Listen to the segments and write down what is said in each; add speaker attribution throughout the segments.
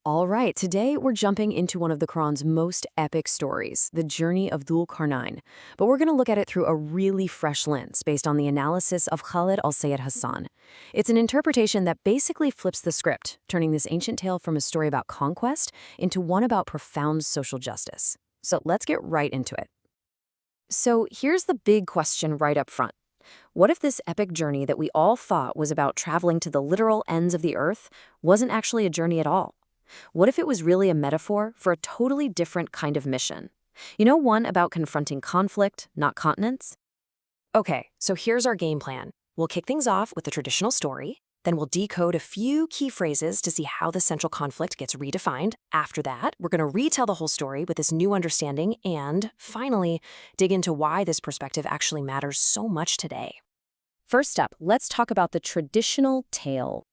Speaker 1: All right, today we're jumping into one of the Quran's most epic stories, the journey of Dhul-Qarnayn. But we're going to look at it through a really fresh lens based on the analysis of Khalid Al Sayed Hasan. It's an interpretation that basically flips the script, turning this ancient tale from a story about conquest into one about profound social justice. So let's get right into it. So here's the big question right up front. What if this epic journey that we all thought was about traveling to the literal ends of the earth wasn't actually a journey at all? What if it was really a metaphor for a totally different kind of mission? You know, one about confronting conflict, not continents? Okay, so here's our game plan. We'll kick things off with the traditional story, then we'll decode a few key phrases to see how the central conflict gets redefined. After that, we're going to retell the whole story with this new understanding and, finally, dig into why this perspective actually matters so much today. First up, let's talk about the traditional tale.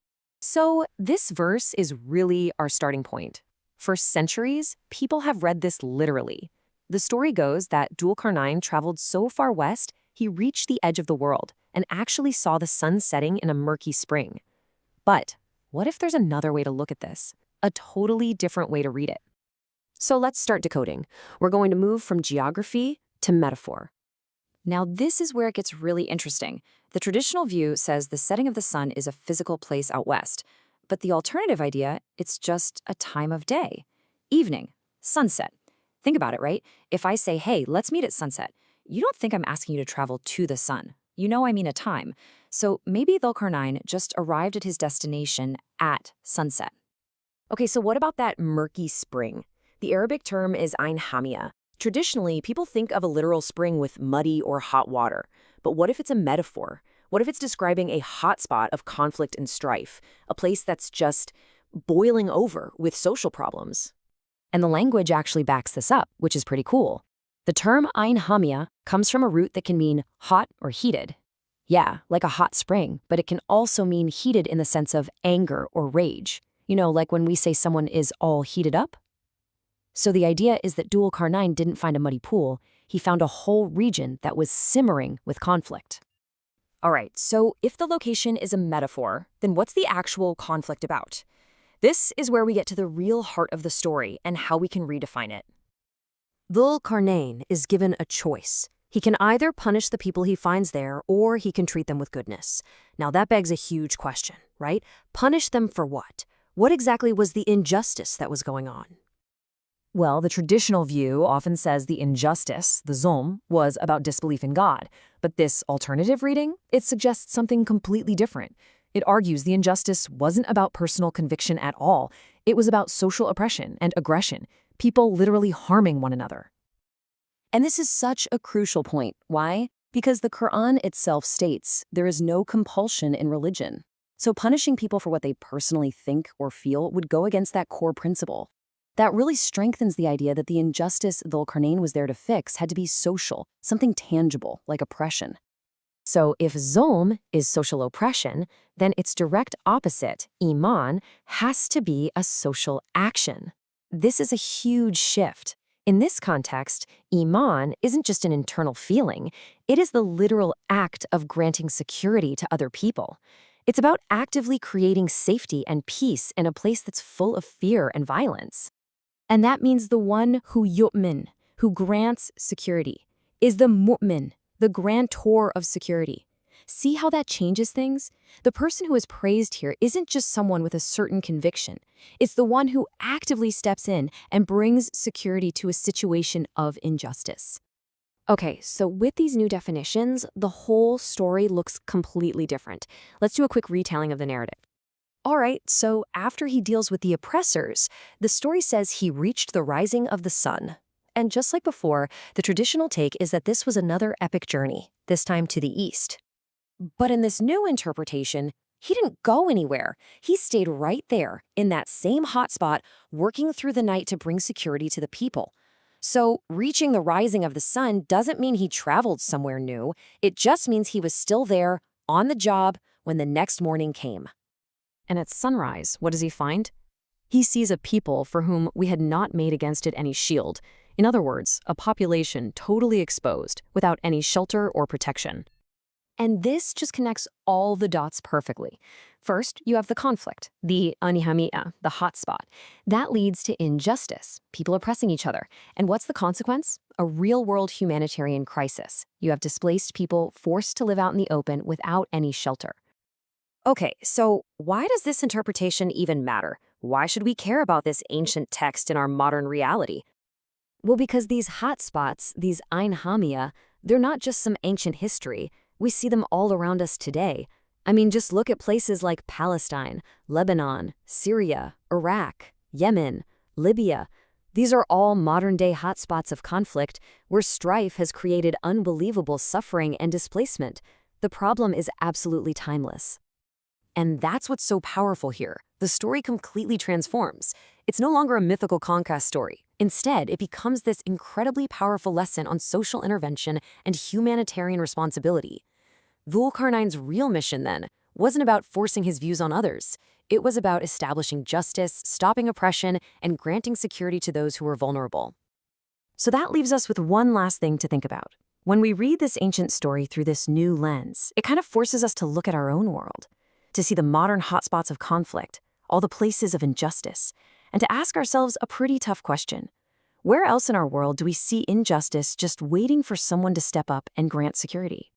Speaker 1: So this verse is really our starting point. For centuries, people have read this literally. The story goes that Dhul-Qarnayn traveled so far west, he reached the edge of the world and actually saw the sun setting in a murky spring. But what if there's another way to look at this? A totally different way to read it. So let's start decoding. We're going to move from geography to metaphor. Now, this is where it gets really interesting. The traditional view says the setting of the sun is a physical place out west, but the alternative idea, it's just a time of day. Evening, sunset. Think about it, right? If I say, hey, let's meet at sunset, you don't think I'm asking you to travel to the sun. You know I mean a time. So maybe Dhul-Qarnayn just arrived at his destination at sunset. Okay, so what about that murky spring? The Arabic term is Ain Hamia. Traditionally, people think of a literal spring with muddy or hot water. But what if it's a metaphor? What if it's describing a hotspot of conflict and strife, a place that's just boiling over with social problems? And the language actually backs this up, which is pretty cool. The term Ain Hamia comes from a root that can mean hot or heated. Yeah, like a hot spring, but it can also mean heated in the sense of anger or rage. You know, like when we say someone is all heated up? So the idea is that Dhul-Qarnayn didn't find a muddy pool, he found a whole region that was simmering with conflict. All right, so if the location is a metaphor, then what's the actual conflict about? This is where we get to the real heart of the story and how we can redefine it. Dhul-Qarnayn is given a choice. He can either punish the people he finds there, or he can treat them with goodness. Now that begs a huge question, right? Punish them for what? What exactly was the injustice that was going on? Well, the traditional view often says the injustice, the zulm, was about disbelief in God. But this alternative reading, it suggests something completely different. It argues the injustice wasn't about personal conviction at all. It was about social oppression and aggression, people literally harming one another. And this is such a crucial point. Why? Because the Quran itself states there is no compulsion in religion. So punishing people for what they personally think or feel would go against that core principle. That really strengthens the idea that the injustice Dhul-Qarnayn was there to fix had to be social, something tangible, like oppression. So if zulm is social oppression, then its direct opposite, Iman, has to be a social action. This is a huge shift. In this context, Iman isn't just an internal feeling, it is the literal act of granting security to other people. It's about actively creating safety and peace in a place that's full of fear and violence. And that means the one who yu'min, who grants security, is the mu'min, the grantor of security. See how that changes things? The person who is praised here isn't just someone with a certain conviction. It's the one who actively steps in and brings security to a situation of injustice. Okay, so with these new definitions, the whole story looks completely different. Let's do a quick retelling of the narrative. All right, so after he deals with the oppressors, the story says he reached the rising of the sun. And just like before, the traditional take is that this was another epic journey, this time to the east. But in this new interpretation, he didn't go anywhere. He stayed right there, in that same hotspot, working through the night to bring security to the people. So reaching the rising of the sun doesn't mean he traveled somewhere new. It just means he was still there, on the job, when the next morning came. And at sunrise, what does he find? He sees a people for whom we had not made against it any shield. In other words, a population totally exposed, without any shelter or protection. And this just connects all the dots perfectly. First, you have the conflict, the anihamiya, the hotspot. That leads to injustice, people oppressing each other. And what's the consequence? A real-world humanitarian crisis. You have displaced people forced to live out in the open without any shelter. Okay, so why does this interpretation even matter? Why should we care about this ancient text in our modern reality? Well, because these hotspots, these Ein Hamia, they're not just some ancient history. We see them all around us today. I mean, just look at places like Palestine, Lebanon, Syria, Iraq, Yemen, Libya. These are all modern-day hotspots of conflict where strife has created unbelievable suffering and displacement. The problem is absolutely timeless. And that's what's so powerful here. The story completely transforms. It's no longer a mythical conquest story. Instead, it becomes this incredibly powerful lesson on social intervention and humanitarian responsibility. Dhul-Qarnayn's real mission, then, wasn't about forcing his views on others. It was about establishing justice, stopping oppression, and granting security to those who were vulnerable. So that leaves us with one last thing to think about. When we read this ancient story through this new lens, it kind of forces us to look at our own world, to see the modern hotspots of conflict, all the places of injustice, and to ask ourselves a pretty tough question. Where else in our world do we see injustice just waiting for someone to step up and grant security?